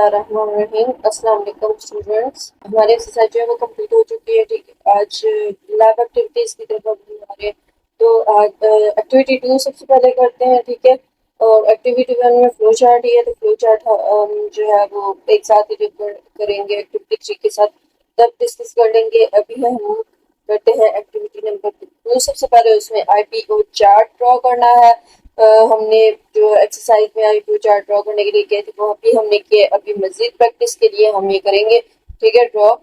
बिस्मिल्लाहिर्रहमानिर्रहीम। अस्सलाम वालेकुम स्टूडेंट्स। हमारी एक्सरसाइज जो है वो कंप्लीट हो चुकी है। ठीक है, आज लैब एक्टिविटीज की तरफ हम हमारे तो आज एक्टिविटी 2 सबसे पहले करते हैं। ठीक है, और एक्टिविटी 1 में फ्लो चार्ट ही है, तो फ्लो चार्ट हम जो है वो एक साथ ही जो करेंगे एक्टिविटी 3 के साथ, तब डिस्कस कर लेंगे। अभी हम करते हैं एक्टिविटी नंबर 2। सबसे पहले उसमें आईपीओ चार्ट ड्रॉ करना है। हमने जो एक्सरसाइज में आईपीओ चार्ट ड्रॉ करने के लिए किए थे वो अभी हमने किए। अभी मजीद प्रैक्टिस के लिए हम ये करेंगे। ठीक है, ड्रॉ,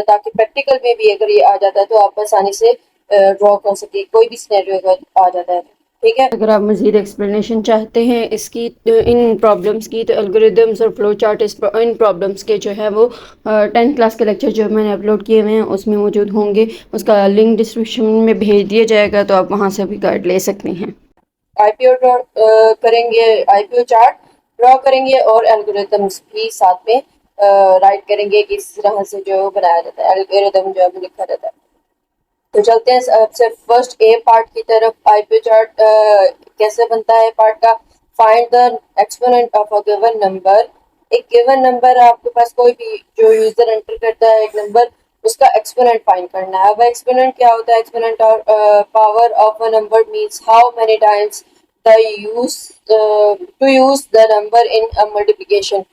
ताकि प्रैक्टिकल में भी अगर ये आ जाता है तो आप आसानी से ड्रॉ कर सके, कोई भी सिनेरियो अगर आ जाता है। ठीक है, अगर आप मज़ीद एक्सप्लेनेशन चाहते हैं इसकी इन प्रॉब्लम्स की, तो एल्गोरिदम्स और फ्लो चार्ट इन प्रॉब्लम्स के जो है वो 10th क्लास के लेक्चर जो मैंने अपलोड किए हुए हैं उसमें मौजूद होंगे। उसका लिंक डिस्क्रिप्शन में भेज दिया जाएगा, तो आप वहाँ से भी गाइड ले सकते हैं। आईपीओ ड्रॉ करेंगे, आईपीओ चार्ट ड्रॉ करेंगे और एल्गोरिथम्स भी साथ में राइट करेंगे कि इस तरह से जो बनाया जाता है, एल्गोरिथम जो है लिखा जाता है। तो चलते हैं सबसे फर्स्ट ए पार्ट की तरफ। आईपीओ चार्ट कैसे बनता है पार्ट का? Find the exponent of a given number. एक गिवन नंबर आपके पास, कोई भी जो यूजर एंटर करता है एक नंबर, उसका एक्सपोनेंट फाइंड करना है। अब एक्सपोनेंट क्या होता है? एक्सपोनेंट और power of a number means how many times the use to use the number in a multiplication.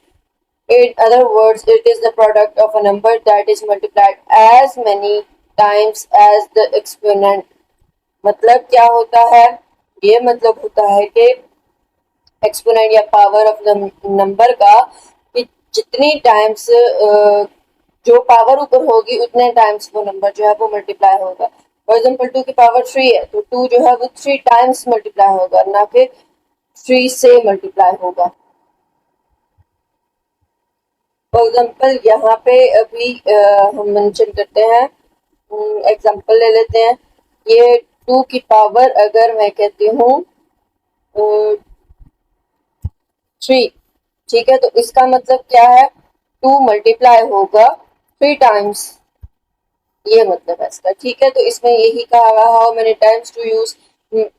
In other words, it is the product of a number that is multiplied as many times as the exponent। मतलब क्या होता है? ये मतलब होता है कि exponent या पावर ऑफ नंबर का, कि जितनी टाइम्स जो पावर ऊपर होगी उतने टाइम्स वो नंबर जो है वो मल्टीप्लाई होगा। फॉर एग्जाम्पल 2 की पावर 3 है तो 2 जो है वो 3 टाइम्स मल्टीप्लाई होगा, ना कि 3 से मल्टीप्लाई होगा। फॉर एग्जाम्पल यहाँ पे अभी हम मेंशन करते हैं, एग्जाम्पल ले लेते हैं। ये 2 की पावर अगर मैं कहती हूँ 3, ठीक है, तो इसका मतलब क्या है? 2 मल्टीप्लाई होगा 3 टाइम्स, ये मतलब है इसका। ठीक है, तो इसमें यही कहा हुआ how many times to use.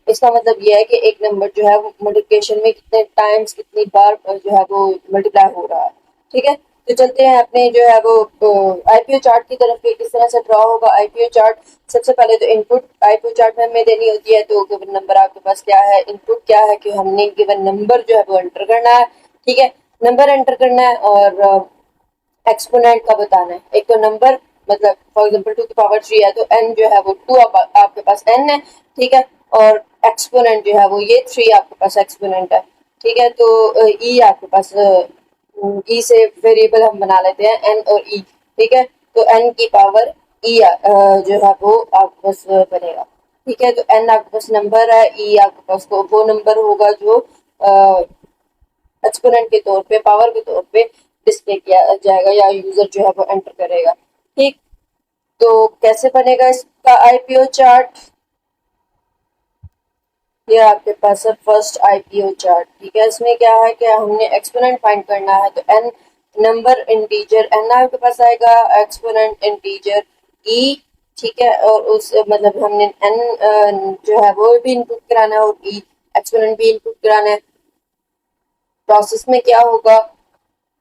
इसका मतलब ये है कि एक नंबर जो है वो मल्टीप्लिकेशन में कितने टाइम्स, कितनी बार जो है वो मल्टीप्लाई हो रहा है। ठीक है, तो चलते हैं अपने जो है वो आईपीओ चार्ट की तरफ कि किस तरह से ड्रॉ होगा आईपीओ चार्ट। सबसे पहले तो इनपुट आईपीओ चार्ट में हमें देनी होती है, तो गिवन नंबर आपके पास क्या है, इनपुट क्या है कि हमने गिवन नंबर जो है वो एंटर करना है। ठीक है, नंबर एंटर करना है और एक्सपोनेंट का बताना है। एक तो नंबर, मतलब फॉर एग्जांपल 2 की पावर 3 है तो n जो है वो 2 आपके पास n है। ठीक है, और एक्सपोनेंट जो है वो ये 3 आपके पास एक्सपोनेंट है। ठीक है, तो e आपके पास, e से वेरिएबल हम बना लेते हैं n और e। ठीक है, तो n की पावर e जो है वो आपके पास बनेगा। ठीक है, तो n आपके पास नंबर है, e आपके पास वो नंबर होगा जो एक्सपोनेंट के तौर पे, पावर के तौर पे डिस्प्ले किया जाएगा या यूजर जो है वो एंटर करेगा। ठीक, तो कैसे बनेगा इसका आईपीओ चार्ट? ये आपके पास है फर्स्ट आईपीओ चार्ट। ठीक है, इसमें क्या है कि हमने एक्सपोनेंट फाइंड करना है, तो एन नंबर इंटीजर एन आपके पास आएगा, एक्सपोनेंट इंटीजर ई। ठीक है, और उस मतलब हमने एन जो है वो भी इनपुट कराना है और ई एक्सपोनेंट भी इनपुट कराना है। प्रोसेस में क्या होगा?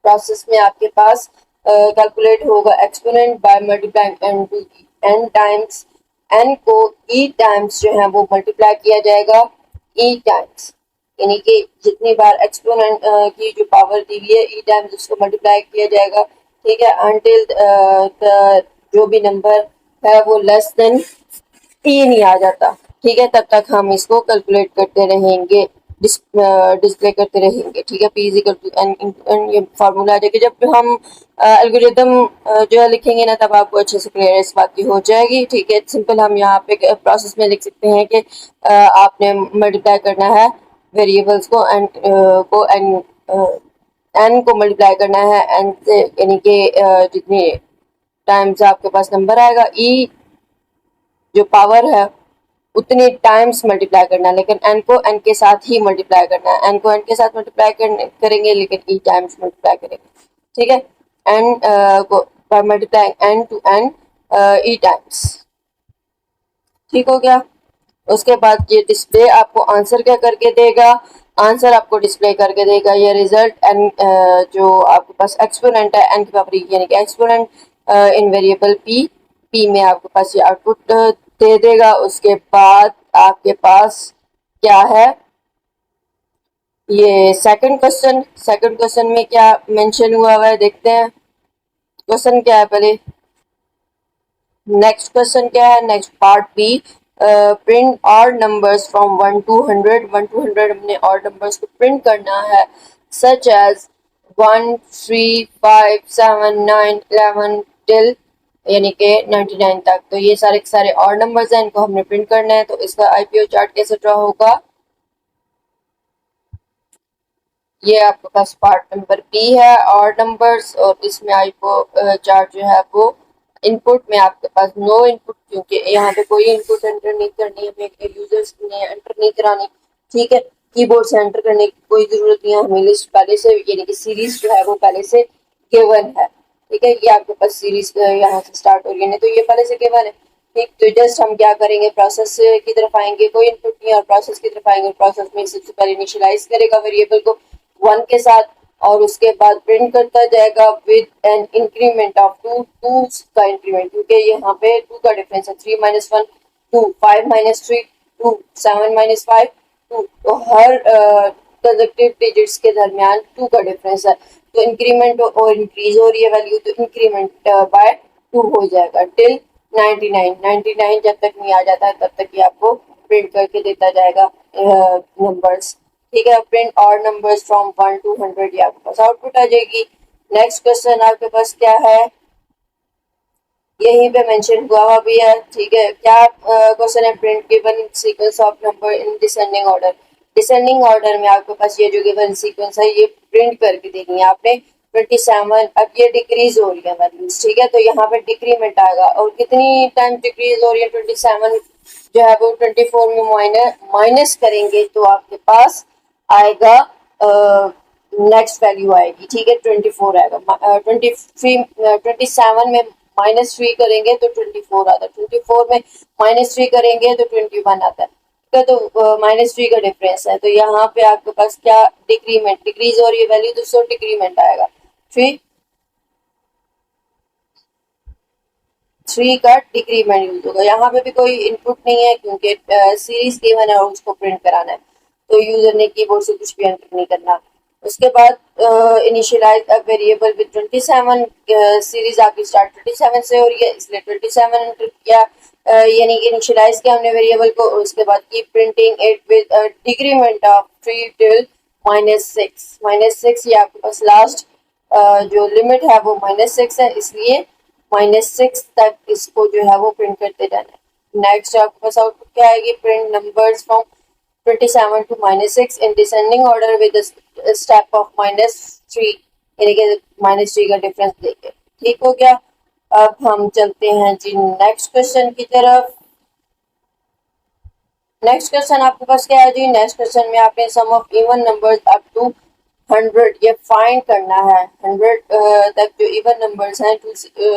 प्रोसेस में आपके पास कैलकुलेट होगा exponent by multiplying n to n times. N को ई टाइम्स जो है वो मल्टीप्लाई किया जाएगा ई टाइम्स, यानी कि जितनी बार एक्सपोनेंट की जो पावर दी हुई है ई टाइम्स उसको मल्टीप्लाई किया जाएगा। ठीक है, अनटिल जो भी नंबर है वो लेस देन ई नहीं आ जाता। ठीक है, तब तक हम इसको कैलकुलेट करते रहेंगे, डिस्प्ले करते रहेंगे। ठीक है, p is equal to n, ये फार्मूला आ जाएगा। जब हम एल्गोरिदम जो है लिखेंगे ना, तब आपको अच्छे से क्लियर इस बात की हो जाएगी। ठीक है, सिंपल हम यहाँ पे प्रोसेस में लिख सकते हैं कि आपने मल्टीप्लाई करना है वेरिएबल्स को, एन को एन को मल्टीप्लाई करना है एन से, यानी कि जितनी टाइम्स आपके पास नंबर आएगा ई जो पावर है उतनी टाइम्स मल्टीप्लाई करना है, लेकिन एन को एन के साथ ही मल्टीप्लाई करना है। एन को एन के साथ मल्टीप्लाई करेंगे लेकिन ई टाइम्स मल्टीप्लाई करेंगे। ठीक है, एन को by multiplying n to n e times. ठीक हो गया? उसके बाद ये डिस्प्ले आपको आंसर क्या करके देगा? आंसर आपको डिस्प्ले करके देगा। ये रिजल्ट एन जो आपके पास एक्सपोनेंट है एन की पावर ई यानी कि एक्सपोनेंट इन वेरिएबल पी में आपके पास ये आउटपुट दे देगा। उसके बाद आपके पास क्या है, ये सेकंड क्वेश्चन में क्या मेंशन हुआ है देखते हैं। क्वेश्चन क्या है पहले, नेक्स्ट क्वेश्चन क्या है, next part b, print odd numbers from 1 to 100। 1 to 100 हमने ऑड नंबर्स को प्रिंट करना है, सच एज 1 3 5 7 9 11 टिल यानी कि 99 तक। तो ये सारे के सारे ऑड नंबर्स हैं, इनको हमने प्रिंट करना है। तो इसका आईपीओ चार्ट कैसे ड्रॉ होगा, ये आपके पास पार्ट नंबर बी है और नंबर्स, और इसमें आईपीओ चार्ट जो है वो इनपुट में आपके पास नो इनपुट, क्योंकि यहाँ पे कोई इनपुट एंटर नहीं करनी, हमें यूजर्स ने एंटर नहीं करानी। ठीक है, कीबोर्ड से एंटर करने की कोई जरूरत नहीं है, हमें लिस्ट पहले से यानी कि सीरीज जो है वो पहले से गिवन है। ठीक है, ये आपके पास सीरीज यहाँ से स्टार्ट हो रही है, नहीं तो ये पहले से गिवन है। ठीक, तो जस्ट हम क्या करेंगे, प्रोसेस की तरफ आएंगे, कोई इनपुट नहीं और प्रोसेस की तरफ आएंगे। प्रोसेस में सबसे पहले इनिशियलाइज करेगा वेरिएबल को 1 के साथ, और उसके बाद प्रिंट करता जाएगा विद एन इंक्रीमेंट ऑफ 2 का इंक्रीमेंट, क्योंकि यहाँ पे 2 का डिफरेंस है। 3 - 1 2, 5 - 3 2, 7 - 5 2, तो हर कंसेक्यूटिव डिजिट्स के दरमियान 2 का डिफरेंस है। तो इंक्रीमेंट और इंक्रीज हो रही है वैल्यू, तो इंक्रीमेंट बाय 2 हो जाएगा टिल 99। 99 जब तक नहीं आ जाता है तब तक ये आपको प्रिंट करके देता जाएगा नंबर्स। ठीक है, print odd numbers from 1 to 100, ये आपके पास आउटपुट आ जाएगी। नेक्स्ट क्वेश्चन आपके पास क्या है, यहीं पे मेंशन हुआ हुआ भी है। ठीक है, क्या क्वेश्चन है, print given sequence of number in descending order. Descending order में आपके पास ये जो गिवन सीक्वेंस है ये प्रिंट करके देनी है आपने 27। अब ये डिक्रीज हो रही है वैल्यूज, ठीक है, तो यहाँ पे डिक्रीमेंट आएगा, और कितनी टाइम डिक्रीज हो रही है, 27 जो है वो 24 में माइनस करेंगे तो आपके पास आएगा नेक्स्ट वैल्यू आएगी। ठीक है, 24 आएगा, 27 में -3 करेंगे तो 24 आता है, 24 में -3 करेंगे तो 21 आता है। ठीक है, तो -3 का डिफरेंस है, तो यहाँ पे आपके पास क्या डिक्रीमेंट, डिक्रीज हो रही है वैल्यू, तो डिक्रीमेंट आएगा 3 का डिक्रीमेंट यूज होगा। यहाँ पे भी कोई इनपुट नहीं है क्योंकि सीरीज गिवन है और उसको प्रिंट कराना है, तो यूजर ने कीबोर्ड से कुछ भी एंटर नहीं करना। उसके बाद initialize a variable with 27, series आपकी स्टार्ट 27 से हो रही है इसलिए 27 एंटर किया, यानी कि इनिशियलाइज किया हमने वेरिएबल को। उसके बाद की printing it with decrement of 3 till -6। -6 ये आपके पास लास्ट जो लिमिट है वो -6 है, इसलिए -6 तक इसको जो है वो प्रिंट करते जाना है। नेक्स्ट आपके पास आउटपुट क्या आएगी, print numbers from 27 to -6 in descending order with a step of -3, यानी कि -3 का डिफरेंस देके। ठीक हो गया, अब हम चलते हैं जी नेक्स्ट क्वेश्चन की तरफ। नेक्स्ट क्वेश्चन आपके पास क्या है जी, नेक्स्ट क्वेश्चन में आपने sum of even numbers up to 100 ये फाइंड करना है। 100 तक जो इवन नंबर्स हैं, 2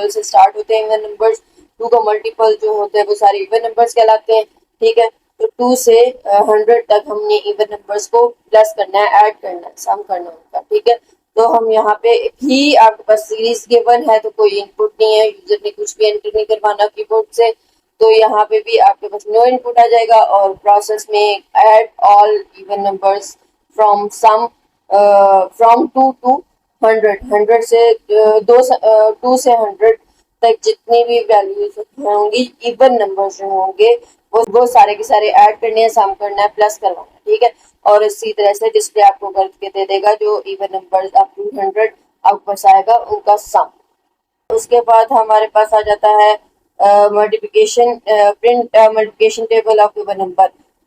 से स्टार्ट होते हैं इवन नंबर्स, 2 का मल्टीपल जो होते हैं वो सारे इवन नंबर्स कहलाते हैं। ठीक है, तो 2 से 100 तक हमने इवन नंबर्स को प्लस करना है, ऐड करना है, सम करना है उनका। ठीक है, तो हम यहाँ पे भी आपके पास सीरीज गिवन है तो कोई इनपुट नहीं है, यूजर ने कुछ भी एंटर नहीं करवाना कीबोर्ड से, तो यहाँ पे भी आपके पास नो इनपुट आ जाएगा। और प्रोसेस में add all even numbers from sum from 2 to 100, 100 से 2 से 100 तक जितनी भी वैल्यूज होंगी इवन नंबर्स जो होंगे वो सारे के सारे ऐड करने हैं, सम करना है, प्लस करवाना है। ठीक है, और इसी तरह से डिस्प्ले आपको करके दे देगा जो इवन नंबर्स अप टू 100 आपके पास आएगा उनका सम। उसके बाद हमारे पास आ जाता है multiplication, print multiplication table of given number.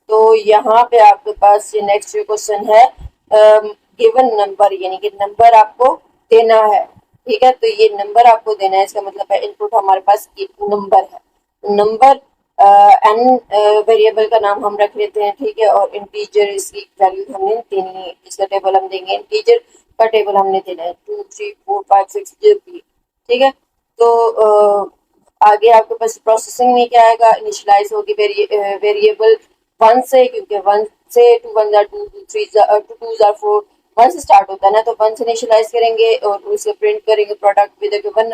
तो यहाँ पे आपके पास ये नेक्स्ट क्वेश्चन है, गिवन नंबर यानी कि नंबर आपको देना है। ठीक है, तो ये नंबर आपको देना है, इसका मतलब है इनपुट हमारे पास नंबर है। नंबर एन वेरिएबल का नाम हम रख लेते हैं। ठीक है, और इंटीजर इसकी वैल्यू हमने देनी है, इसका टेबल हम देंगे, इंटीजर का टेबल हमने देना है 2 3 4 5 6 जो भी। ठीक है, तो आगे आपके पास प्रोसेसिंग में क्या आएगा, इनिशियलाइज होगी वेरिएबल 1 से, क्योंकि 1 से 2 1 are 2, 2 3 2 2 are 4, 1 से स्टार्ट होता है ना, तो 1 से इनिशियलाइज करेंगे और उसे प्रिंट करेंगे प्रोडक्ट विद गिवन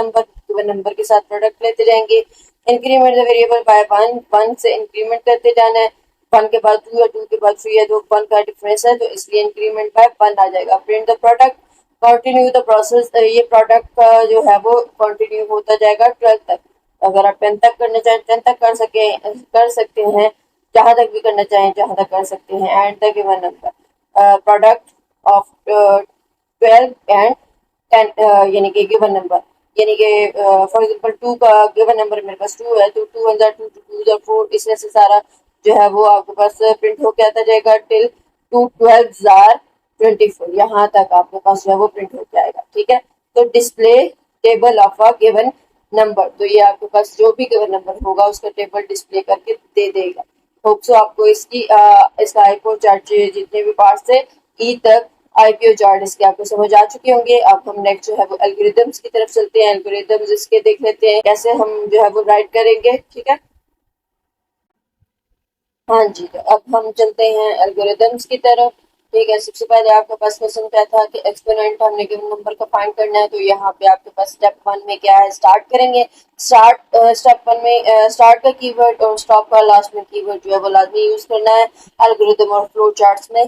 नंबर के साथ प्रोडक्ट लेते जाएंगे। इंक्रीमेंट द वेरिएबल बाय 1, 1 से इंक्रीमेंट करते जाना है। 1 के बाद 2 या 2 के बाद 3 है, तो 1 का डिफरेंस है, तो इसलिए इंक्रीमेंट बाय 1 आ जाएगा। Print the product, continue the process, ये प्रोडक्ट का जो है वो कंटिन्यू होता जाएगा 12 तक। अगर आप 10 तक करना चाहें 10 तक कर सकते हैं, जहां तक भी करना चाहें जहां तक कर सकते हैं। And the given number product of 12 and 10, यानी कि गिवन नंबर, यानी कि फॉर एग्जांपल 2 का गिवन नंबर मेरे पास 2 है, तो 2 1 2 2 2 4, इसमें से सारा जो है वो आपके पास प्रिंट होके आता जाएगा टिल 2 12 24, यहाँ तक आपके पास जो है वो प्रिंट हो जाएगा। ठीक है, तो display table of a given number, तो ये आपके पास जो भी गिवन नंबर होगा उसका टेबल डिस्प्ले करके दे देगा। होप सो आपको इसका आईपीओ चार्ट जितने भी पार्ट्स थे ई तक आईपीओ चार्ट इसके आपको समझ आ चुके होंगे। अब हम नेक्स्ट जो है वो एल्गोरिदम्स की तरफ चलते हैं। एल्गोरिदम्स इसके देख लेते हैं कैसे हम जो है वो राइट करेंगे। ठीक है, हाँ जी, तो अब हम चलते हैं एल्गोरिदम्स की तरफ। ठीक है, सबसे पहले आपके पास क्वेश्चन क्या था कि एक्सपोनेंट हमने गिवन नंबर का फाइंड करना है, तो यहाँ पे आपके पास स्टेप 1 में क्या है, स्टार्ट करेंगे। स्टेप 1 में स्टार्ट का कीवर्ड और स्टॉप का लास्ट में कीवर्ड जो है वो लाजमी यूज करना है एल्गोरिदम और फ्लो चार्ट्स में।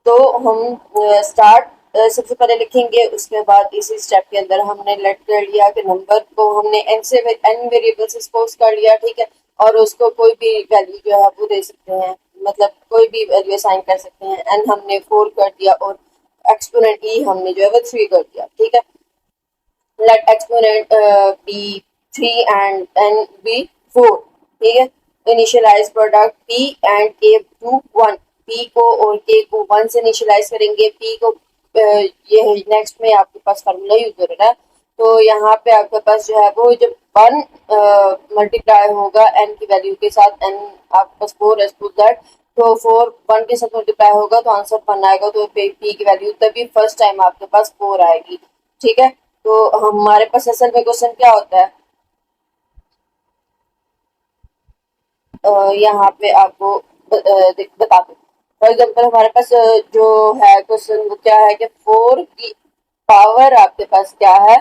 तो हम स्टार्ट सबसे पहले लिखेंगे, उसके बाद इसी स्टेप के अंदर हमने लेट कर लिया कि नंबर को हमने एन से एन वेरिएबल से सपोज कर लिया। ठीक है, और उसको कोई भी वैल्यू जो है वो दे सकते हैं, मतलब कोई भी वैल्यू असाइन कर सकते हैं। एन हमने 4 कर दिया और एक्सपोनेंट ई हमने जो है वो 3 कर दिया। ठीक है, let exponent be 3 and n be 4. ठीक है, initialize product p and k to 1, p को और k को 1 से इनिशियलाइज करेंगे। p को ये नेक्स्ट में आपके पास फार्मूला यूज हो रहा है, तो यहाँ पे आपके पास जो है वो जब 1 मल्टीप्लाई होगा n की वैल्यू के साथ, n आपके पास 4 है दैट, तो 4 1 के साथ मल्टीप्लाई होगा तो आंसर 1 आएगा, तो p की वैल्यू तभी फर्स्ट टाइम आपके पास 4 आएगी। ठीक है, तो हमारे पास असल में क्वेश्चन क्या होता है, यहाँ पे आपको बता दो। फॉर एग्जाम्पल हमारे पास जो है क्वेश्चन वो क्या है कि 4 की पावर आपके पास क्या है,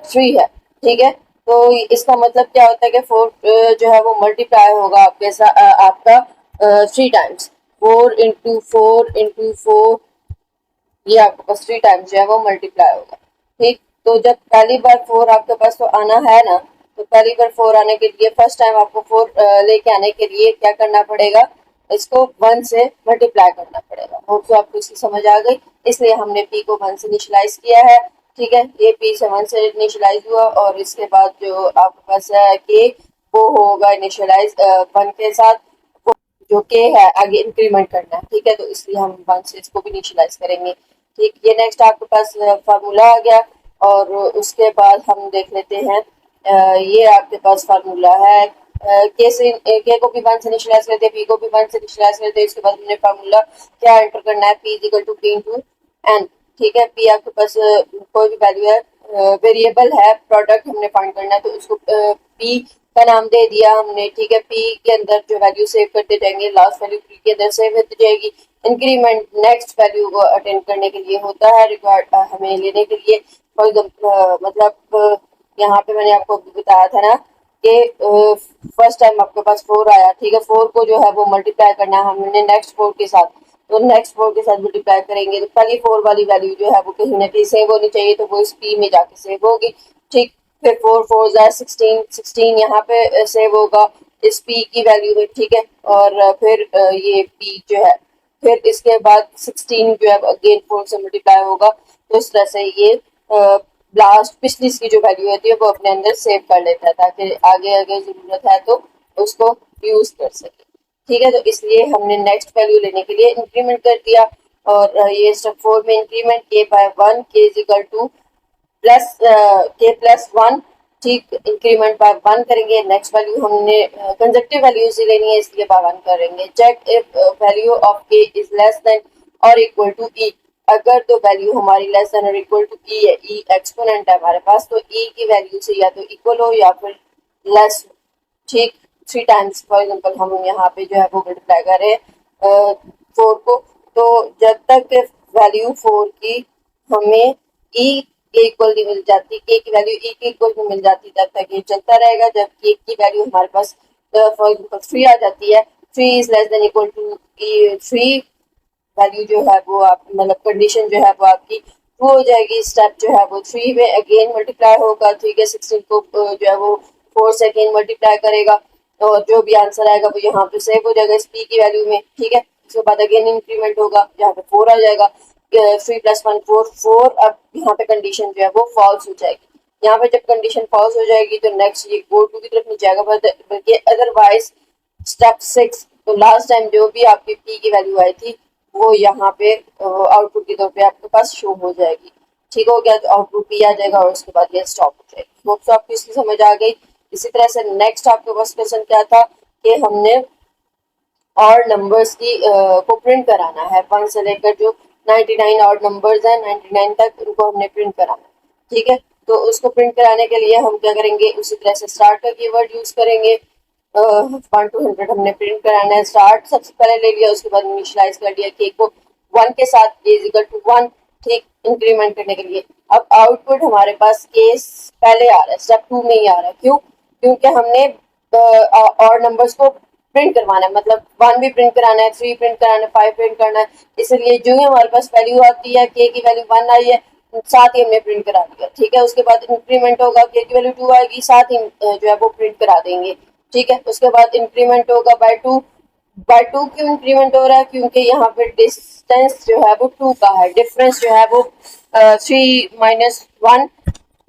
3 है। ठीक है, तो इसका मतलब क्या होता है कि 4 जो है वो मल्टीप्लाई होगा आपके साथ आपका 3 टाइम्स, 4 इंटू 4 ये आपके पास 3 टाइम्स जो है वो मल्टीप्लाई होगा। ठीक, तो जब पहली बार 4 आपके पास तो आना है ना, तो पहली बार 4 आने के लिए फर्स्ट टाइम आपको 4 लेके आने के लिए क्या करना पड़ेगा, इसको 1 से मल्टीप्लाई करना पड़ेगा। होप सो आपको इसकी समझ आ गई, इसलिए हमने p को 1 से इनिशियलाइज किया है। ठीक है, ये p से 1 से इनिशियलाइज हुआ और इसके बाद जो आपके पास है k वो होगा इनिशियलाइज 1 के साथ, जो के है आगे इंक्रीमेंट करना है। ठीक है, तो इसलिए हम 1 से इसको भी इनिशियलाइज करेंगे। ठीक, ये नेक्स्ट आपके पास फार्मूला आ गया और उसके बाद हम देख लेते हैं ये आपके पास फार्मूला है के से के को भी 1 से इनिशियलाइज करते हैं, पी को भी 1 से इनिशियलाइज करते हैं। इसके बाद हमने फार्मूला क्या एंटर करना है, p equal to p into n. ठीक है, पी आपके पास कोई भी वैल्यू है, वेरिएबल है, प्रोडक्ट हमने फाइंड करना है, तो उसको पी का नाम दे दिया हमने। ठीक है, पी के अंदर जो वैल्यू सेव करते जाएंगे, लास्ट वैल्यू पी के अंदर सेव होती जाएगी। इंक्रीमेंट नेक्स्ट वैल्यू को अटेंड करने के लिए होता है, रिक्वायर्ड हमें लेने के लिए। फॉर एग्जाम्पल मतलब यहाँ पे मैंने आपको बताया था ना कि फर्स्ट टाइम आपके पास 4 आया। ठीक है, 4 को जो है वो मल्टीप्लाई करना है हमने नेक्स्ट 4 के साथ, तो नेक्स्ट 4 के साथ मल्टीप्लाई करेंगे तो पहली 4 वाली वैल्यू जो है वो कहीं ना कहीं सेव होनी चाहिए, तो वो इस पी में जाके सेव होगी। ठीक, फिर 4 4 16 16 यहाँ पे सेव होगा इस पी की वैल्यू में। ठीक है, और फिर ये पी जो है, फिर इसके बाद 16 जो है अगेन 4 से मल्टीप्लाई होगा, तो इस तरह से ये लास्ट पिछली इसकी जो वैल्यू होती है वो अपने अंदर सेव कर लेता है ताकि आगे आगे जरूरत है तो उसको यूज कर सके। ठीक है, तो इसलिए हमने नेक्स्ट वैल्यू लेने के लिए इंक्रीमेंट कर दिया और ये स्टेप 4 में इंक्रीमेंट के बाय 1 के इज इक्वल टू प्लस के प्लस 1। ठीक, इंक्रीमेंट बाय 1 करेंगे, नेक्स्ट वैल्यू हमने कंजक्टिव वैल्यूज ही लेनी है इसलिए बाय 1 करेंगे। चेक इफ वैल्यू ऑफ के इज लेस देन और इक्वल टू ई, अगर तो वैल्यू हमारी लेस देन और इक्वल टू ई है, ई एक्सपोनेंट है हमारे पास, तो ई की वैल्यू से या तो इक्वल हो या फिर लेस हो। ठीक, 3 टाइम्स फॉर एग्जांपल हम यहाँ पे जो है वो मल्टीप्लाई कर रहे हैं 4 को, तो जब तक वैल्यू 4 की हमें ई के इक्वल नहीं मिल जाती, के की वैल्यू ई के इक्वल नहीं मिल जाती, तब तक ये चलता रहेगा। जब के की वैल्यू हमारे पास फॉर एग्जांपल 3 आ जाती है, 3 is less than equal to 3 value जो है वो आप मतलब कंडीशन जो है वो आपकी ट्रू हो जाएगी। स्टेप जो है वो 3 में अगेन मल्टीप्लाई होगा, 3 के 16 को जो है वो 4 से अगेन मल्टीप्लाई करेगा और जो भी आंसर आएगा वो यहाँ पे सेव हो जाएगा इस पी की वैल्यू में, ठीक है। उसके बाद अगेन इंक्रीमेंट होगा, यहाँ पे 4 आ जाएगा, 3 प्लस 1 4 4। अब यहाँ पे कंडीशन जो है वो फॉल्स हो जाएगी। यहाँ पे जब कंडीशन फॉल्स हो जाएगी तो नेक्स्ट ये गो टू की तरफ नहीं जाएगा, बल्कि अदरवाइज स्टेप 6, तो लास्ट टाइम जो भी आपकी पी की वैल्यू आई थी वो यहाँ पे आउटपुट के तौर पे आपके पास शो हो जाएगी। ठीक हो गया, तो आउटपुट पी आ जाएगा और उसके बाद ये स्टॉप हो जाएगी। होप सो आपको इसकी समझ आ गई। इसी तरह से नेक्स्ट आपके पास क्वेश्चन क्या था कि हमने और नंबर्स की को प्रिंट कराना है 1 से लेकर जो 99 और नंबर्स हैं 99 तक, उनको हमने प्रिंट कराना है, ठीक है। तो उसको प्रिंट कराने के लिए हम क्या करेंगे, उसी तरह से स्टार्ट का कीवर्ड यूज करेंगे। 1 to 100 हमने प्रिंट कराना है, स्टार्ट सबसे पहले ले लिया, उसके बाद इनिशियलाइज कर दिया के को 1 के साथ, के इज इक्वल टू 1, ठीक, इंक्रीमेंट करने के लिए। अब आउटपुट हमारे पास केस पहले आ रहा है, स्टेप 2 में ही आ रहा है, क्यों? क्योंकि हमने और नंबर्स को प्रिंट करवाना है, मतलब 1 भी प्रिंट कराना है, 3 प्रिंट कराना है, 5 प्रिंट करना है। इसलिए जो ही हमारे पास वैल्यू आती है, के की वैल्यू 1 आई है, साथ ही हमने प्रिंट करा दिया, ठीक है। उसके बाद इंक्रीमेंट होगा, के की वैल्यू 2 आएगी, साथ ही जो है वो प्रिंट करा देंगे, ठीक है। उसके बाद इंक्रीमेंट होगा बाय टू क्यों इंक्रीमेंट हो रहा है? क्योंकि यहाँ पे डिस्टेंस जो है वो 2 का है, डिफरेंस जो है वो 3 माइनस 1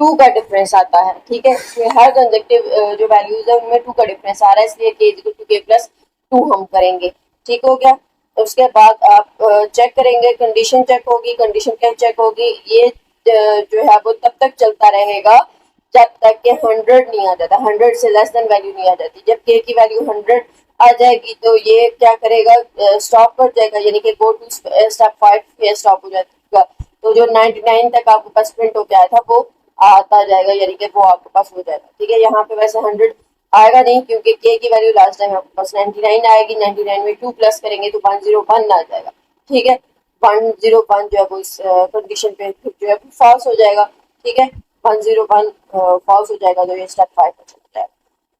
2 का डिफरेंस आता है, ठीक है। इसमें हर कंजक्टिव जो वैल्यूज है उनमें 2 का डिफरेंस आ रहा है, इसलिए के इक्वल टू के प्लस 2 हम करेंगे, ठीक हो गया। उसके बाद आप चेक करेंगे, कंडीशन चेक होगी, कंडीशन क्या चेक होगी, ये जो है वो तब तक चलता रहेगा जब तक के 100 नहीं आ जाता, 100 से लेस देन वैल्यू नहीं आ जाती। जब के की वैल्यू 100 आ जाएगी तो ये क्या करेगा, स्टॉप कर जाएगा, यानी कि गो टू स्टेप 5 पे स्टॉप हो जाएगा। तो जो 99 तक आपके पास प्रिंट होके आया था वो आता जाएगा, यानी कि वो आपके पास हो जाएगा, ठीक है। यहाँ पे वैसे 100 आएगा नहीं, क्योंकि के की वैल्यू लास्ट टाइम आपके पास 99 आएगी, 99 में 2 प्लस करेंगे तो 101 आ जाएगा, ठीक है। 101 जो है वो इस कंडीशन पे जो है फॉल्स हो जाएगा, ठीक है। 101 फॉल्स हो जाएगा, तो ये स्टेप 5 पर चलता है,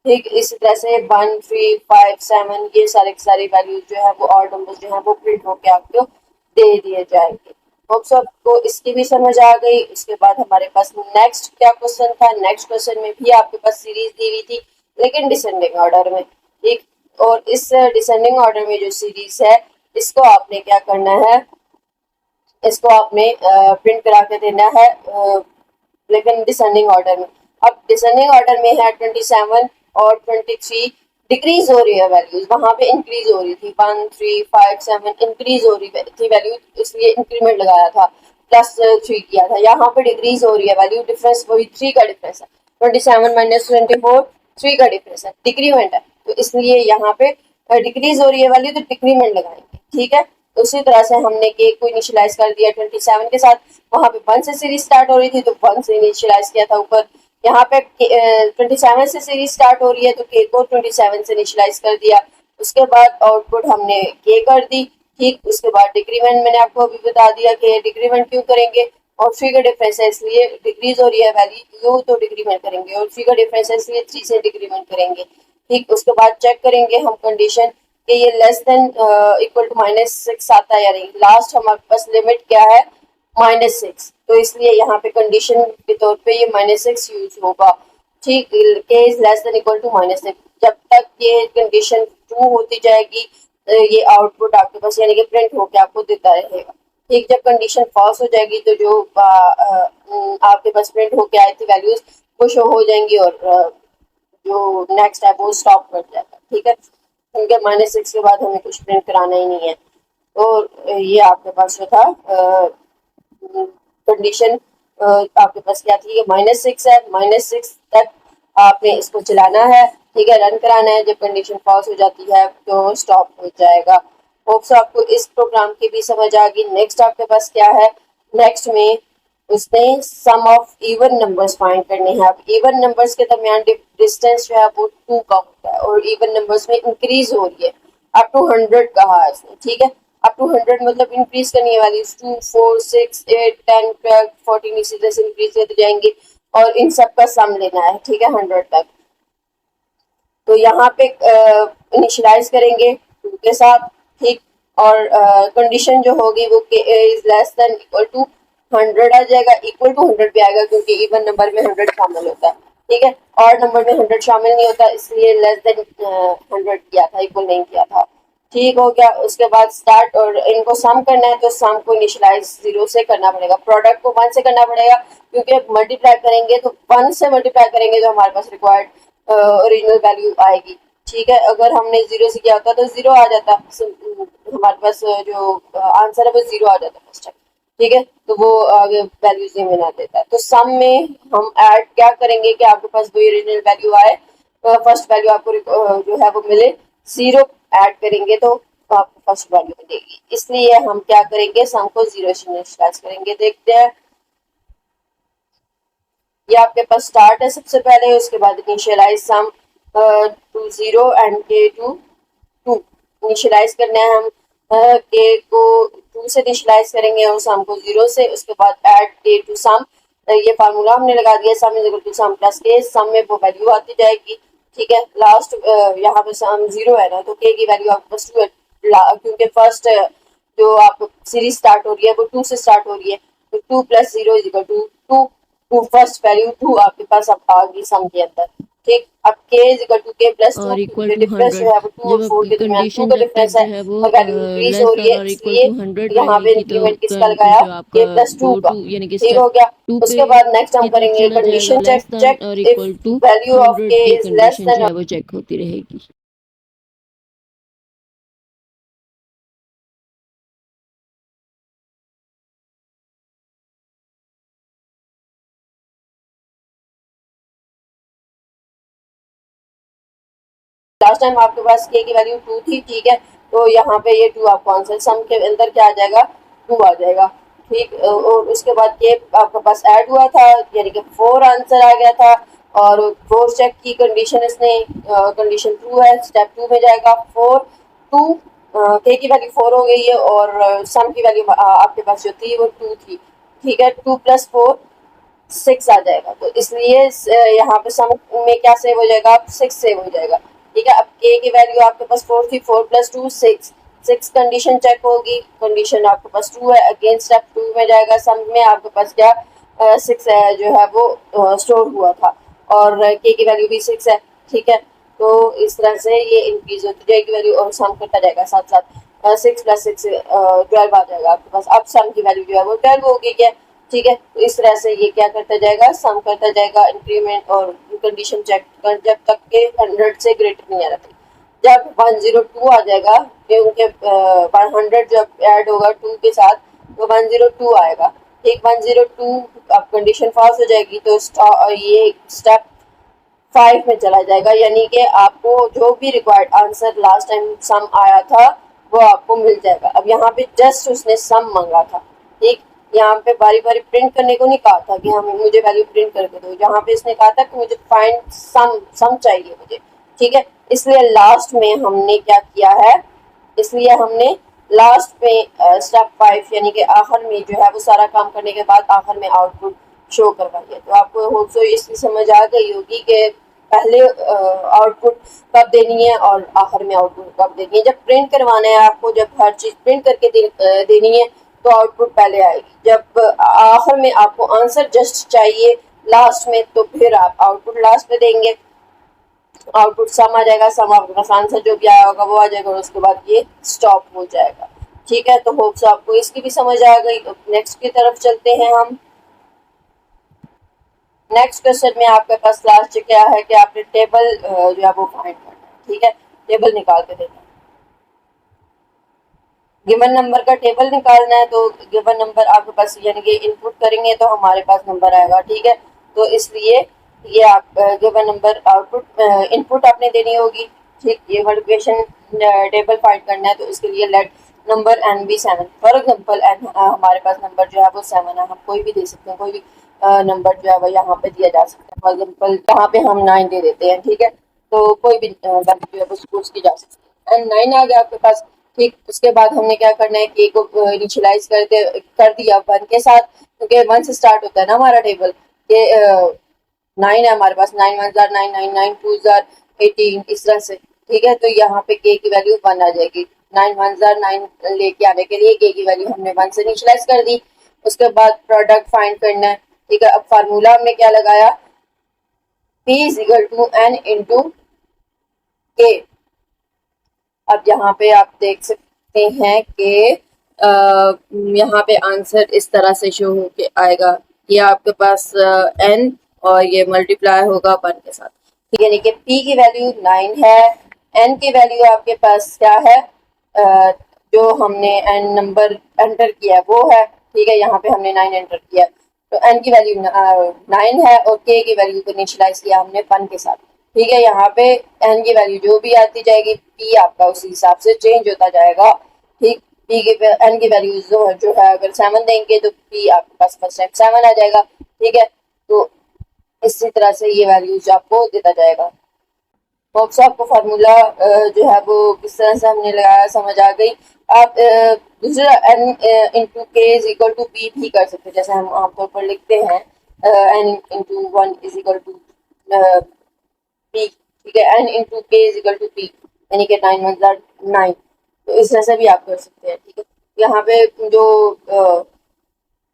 ठीक। इसी तरह से 1 3 5 7 ये सारे की सारी वैल्यूज जो है वो और नंबर्स जो है वो प्रिंट होके आपको दे दिए जाएंगे। होप सबको इसकी भी समझ आ गई। इसके बाद हमारे पास नेक्स्ट क्या क्वेश्चन था, नेक्स्ट क्वेश्चन में भी आपके पास सीरीज दी हुई थी, लेकिन डिसेंडिंग ऑर्डर में, ठीक। और इस डिसेंडिंग ऑर्डर में जो सीरीज है इसको आपने क्या करना है, इसको आपने प्रिंट करा के देना है, लेकिन डिसेंडिंग ऑर्डर में। अब डिसेंडिंग ऑर्डर में है 27 और 23 डिक्रीज हो रही है वैल्यूज, वहां पे इंक्रीज हो रही थी, 1 3 5 7 इंक्रीज हो रही थी वैल्यू, इसलिए इंक्रीमेंट लगाया था, प्लस 3 किया था। यहाँ पे डिक्रीज हो रही है वैल्यू, डिफरेंस वही 3 का डिफरेंस है, 27 माइनस 24 3 का डिफरेंस है, डिक्रीमेंट है, तो इसलिए यहाँ पे डिक्रीज हो रही है वैल्यू तो डिक्रीमेंट लगाएंगे, ठीक है। उसी तरह से हमने के को इनिशियलाइज कर दिया 27 के साथ, वहां पे 1 से सीरीज स्टार्ट हो रही थी तो 1 से इनिशियलाइज किया था ऊपर। यहाँ पे 27 से सीरीज स्टार्ट हो रही है तो के को 27 से इनिशियलाइज कर दिया। उसके बाद आउटपुट हमने के कर दी, ठीक। उसके बाद डिक्रीमेंट मैंने आपको अभी बता दिया कि डिक्रीमेंट क्यों करेंगे, और 3 का डिफरेंस है इसलिए डिक्रीज हो रही है वैल्यू तो डिक्रीमेंट करेंगे, और 3 का डिफरेंस है इसलिए 3 से डिक्रीमेंट करेंगे, ठीक। उसके बाद चेक करेंगे हम कंडीशन कि ये लेस देन इक्वल टू -6 आता है या नहीं। लास्ट हमारे पास लिमिट क्या है, -6, तो इसलिए यहाँ पे कंडीशन के तौर पे ये -6 यूज होगा, ठीक। K is less than equal to -6। जब तक ये कंडीशन ट्रू होती जाएगी ये आउटपुट आपके पास यानी कि प्रिंट होकर आपको देता रहेगा, ठीक। जब कंडीशन फॉल्स हो जाएगी तो जो आपके पास प्रिंट होके आई थी वैल्यूज वो शो हो जाएंगी और जो नेक्स्ट है वो स्टॉप कर जाएगा, ठीक है। क्योंकि -6 के बाद हमें कुछ प्रिंट कराना ही नहीं है। तो ये आपके पास जो था कंडीशन आपके पास क्या थी, -6 है, -6 तक आपने इसको चलाना है, ठीक है, रन कराना है। जब कंडीशन फॉल्स हो जाती है तो स्टॉप हो जाएगा। होप्स आपको इस प्रोग्राम की भी समझ आ गई। नेक्स्ट आपके पास क्या है, नेक्स्ट में उसने सम ऑफ इवन नंबर्स फाइंड करने हैं। अब इवन नंबर्स के दरमियान डिस्टेंस जो है वो 2 का होता है और इवन नंबर्स में इंक्रीज हो रही है। अप टू 100 कहा है इसने, ठीक है। अप टू 100 मतलब इंक्रीज करनी है वैल्यूज 2, 4, 6, 8, 10, 12, 14 इसी तरह से इंक्रीज करते जाएंगे और इन सब का सम लेना है, ठीक है, 100 तक। तो यहाँ पे इनिशियलाइज करेंगे 2 के साथ, ठीक। और कंडीशन जो होगी वो is less than equal to 100 आ जाएगा, इक्वल टू 100 भी आएगा क्योंकि इवन नंबर में 100 शामिल होता है, ठीक है। और नंबर में 100 शामिल नहीं होता इसलिए लेस देन 100 किया था, इक्वल नहीं किया था, ठीक हो गया। उसके बाद स्टार्ट और इनको सम करना है तो सम को इनिशियलाइज 0 से करना पड़ेगा, प्रोडक्ट को 1 से करना पड़ेगा क्योंकि मल्टीप्लाई करेंगे तो 1 से मल्टीप्लाई करेंगे जो हमारे पास रिक्वायर्ड ओरिजिनल वैल्यू आएगी, ठीक है। अगर हमने 0 से किया होता तो 0 आ जाता, हमारे पास जो आंसर है वो 0 आ जाता फर्स्ट टाइम, ठीक है। तो वो आगे वैल्यूज ये बना देता है। तो सम में हम ऐड क्या करेंगे कि आपके पास वही ओरिजिनल वैल्यू आए, फर्स्ट वैल्यू आपको जो है वो मिले, 0 ऐड करेंगे तो आपको फर्स्ट वैल्यू मिलेगी। इसलिए हम क्या करेंगे, सम को 0 से इनिशियलाइज करेंगे। देखते हैं, ये आपके पास स्टार्ट है सबसे पहले, उसके बाद इनिशियलाइज सम टू 0 एंड के टू 2 इनिशियलाइज करना है हम, के को 2 से इनिशियलाइज करेंगे और सम को 0 से, उसके बाद ऐड के टू सम, ये फार्मूला हमने लगा दिया, sum is equal to sum plus k, sum में वो वैल्यू आती जाएगी, ठीक है। लास्ट यहाँ पे सम 0 है ना तो के की वैल्यू आपके पास 2 है, क्योंकि फर्स्ट जो आप सीरीज स्टार्ट हो रही है वो 2 से स्टार्ट हो रही है, तो 2 plus 0 is equal to 2, to first value 2 आपके पास अब आ गई सम के अंदर, ठीक। अब k is equal to k plus 2 और इक्वल क्योंकि टू डिफरेंस जो 100 है वो 2 और जब 4 आपकी के दरमियान 2 कंडीशन का जब तक डिफरेंस है जो है वो और वैल्यू इंक्रीज हो लेस रही देन है और इक्वल इसलिए टू 100 यहाँ पे रहेगी तो इंक्रीमेंट किसका लगाया, जो k आपका प्लस 2 गो का, टू यानी कि ठीक स्टेप हो गया। 2 पे उसके बाद नेक्स्ट हम की तरफ करेंगे चला जाएगा, condition check, less than check और if equal to value of 100 k की इज लेस कंडीशन जो देन, है वो चेक होती रहेगी। लास्ट टाइम आपके पास k की वैल्यू 2 थी, ठीक है। तो यहाँ पे ये 2 आपको आंसर सम के अंदर क्या आ जाएगा, 2 आ जाएगा, ठीक। और उसके बाद k आपके पास ऐड हुआ था यानी कि 4 आंसर आ गया था और 4 चेक की कंडीशन इसने, कंडीशन ट्रू है, स्टेप 2 में जाएगा 4 2, k की वैल्यू 4 हो गई है और सम की वैल्यू आपके पास जो थी वो 2 थी, ठीक है। 2 प्लस 4 6 आ जाएगा, तो इसलिए यहाँ पे सम में क्या सेव हो जाएगा, आप 6 सेव हो जाएगा, ठीक है। अब k की वैल्यू आपके पास 4 थी, 4 प्लस 2 6, 6 कंडीशन चेक होगी, कंडीशन आपके पास 2 है, अगेन स्टेप 2 में जाएगा, सम में आपके पास क्या 6 जो है वो स्टोर हुआ था और k की वैल्यू भी 6 है, ठीक है। तो इस तरह से ये इंक्रीज होती जाएगी वैल्यू और सम करता जाएगा साथ साथ, 6 प्लस 6 12 आ जाएगा आपके पास। अब सम की वैल्यू जो है वो 12 होगी क्या, ठीक है। तो इस तरह से ये क्या करता जाएगा, सम करता जाएगा, इंक्रीमेंट और कंडीशन चेक कर जब तक के 100 से ग्रेटर नहीं आ रहा। जब 102 आ जाएगा क्योंकि 100 जब ऐड होगा 2 के साथ तो 102 आएगा, ठीक। 102 अब कंडीशन फॉल्स हो जाएगी तो ये स्टेप 5 में चला जाएगा, यानी कि आपको जो भी रिक्वायर्ड आंसर लास्ट टाइम सम आया था वो आपको मिल जाएगा। अब यहाँ पे जस्ट उसने सम मांगा था, ठीक। यहाँ पे बारी बारी प्रिंट करने को नहीं कहा था कि हमें मुझे वैल्यू प्रिंट करके दो, यहाँ पे इसने कहा था कि मुझे फाइंड सम चाहिए मुझे, ठीक है। इसलिए लास्ट में हमने क्या किया है, इसलिए हमने लास्ट में स्टेप 5 यानी कि आखिर में जो है वो सारा काम करने के बाद आखिर में आउटपुट शो करवाई है। तो आपको होप सो इसकी समझ आ गई होगी कि पहले आउटपुट कब देनी है और आखिर में आउटपुट कब देनी है। जब प्रिंट करवाना है आपको, जब हर चीज प्रिंट करके देनी है तो आउटपुट पहले आएगी, जब आखिर में आपको आंसर जस्ट चाहिए लास्ट में तो फिर आप आउटपुट लास्ट में देंगे, आउटपुट सम आ जाएगा, सम आपके पास आंसर जो भी आया होगा वो आ जाएगा और उसके बाद ये स्टॉप हो जाएगा, ठीक है। तो होप्स आपको इसकी भी समझ आ गई। तो नेक्स्ट की तरफ चलते हैं हम। नेक्स्ट क्वेश्चन में आपके पास लास्ट क्या है कि आपने टेबल जो है वो फाइंड करना है, ठीक है। टेबल निकाल के देना है, गिवन नंबर का टेबल निकालना है। तो गिवन नंबर आपके पास यानी कि इनपुट करेंगे तो हमारे पास नंबर आएगा, ठीक है। तो इसलिए ये आप गिवन नंबर आउटपुट इनपुट आपने देनी होगी, ठीक। ये मल्टीप्लिकेशन टेबल फाइंड करना है तो इसके लिए लेट नंबर n भी 7, फॉर एग्जांपल n हमारे पास नंबर जो है वो 7 है, हम कोई भी दे सकते हैं, कोई भी नंबर जो है वो यहाँ पे दिया जा सकता है। फॉर एग्जांपल यहाँ पे हम 9 दे देते हैं, ठीक है, तो कोई भी वैल्यू जो है वो चूज की जा सकती है। एंड 9 आ गया आपके पास, ठीक। उसके बाद हमने क्या करना है, के को इनिशियलाइज कर दिया 1 के साथ, क्योंकि 1 से स्टार्ट होता है ना हमारा टेबल। ये 9 है हमारे पास, 9 1 जार 9, 9 9 2 जार 18, इस तरह से, ठीक है। तो यहाँ पे के की वैल्यू 1 आ जाएगी। 9 1 जार 9 लेके आने के लिए के की वैल्यू हमने 1 से इनिशियलाइज कर दी। उसके बाद प्रोडक्ट फाइंड करना है, ठीक है। अब फार्मूला हमने क्या लगाया, P is equal to n into k. अब यहाँ पे आप देख सकते हैं कि यहाँ पे आंसर इस तरह से शो होके आएगा। ये आपके पास n और ये मल्टीप्लाई होगा 1 के साथ, ठीक है। यानी कि p की वैल्यू 9 है, n की वैल्यू आपके पास क्या है, जो हमने n नंबर एंटर किया वो है, ठीक है। यहाँ पे हमने 9 एंटर किया, तो n की वैल्यू 9 है और k की वैल्यू को इनिशियलाइज किया हमने 1 के साथ, ठीक है। यहाँ पे n की वैल्यू जो भी आती जाएगी, p आपका उसी हिसाब से चेंज होता जाएगा, ठीक। p की n की वैल्यू जो है अगर 7 देंगे तो p आपके पास फर्स्ट टाइम 7 आ जाएगा, ठीक है। तो इसी तरह से ये वैल्यूज आपको देता जाएगा। होप्स आपको फार्मूला जो है वो किस तरह से हमने लगाया समझ आ गई। आप दूसरा n into k is equal to P भी कर सकते हैं, जैसे हम आमतौर पर लिखते हैं n into 1 is equal to p, ठीक है। n into k is equal to p, यानी कि 9 1 जार 9, तो इस तरह से भी आप कर सकते हैं, ठीक है। यहाँ पे जो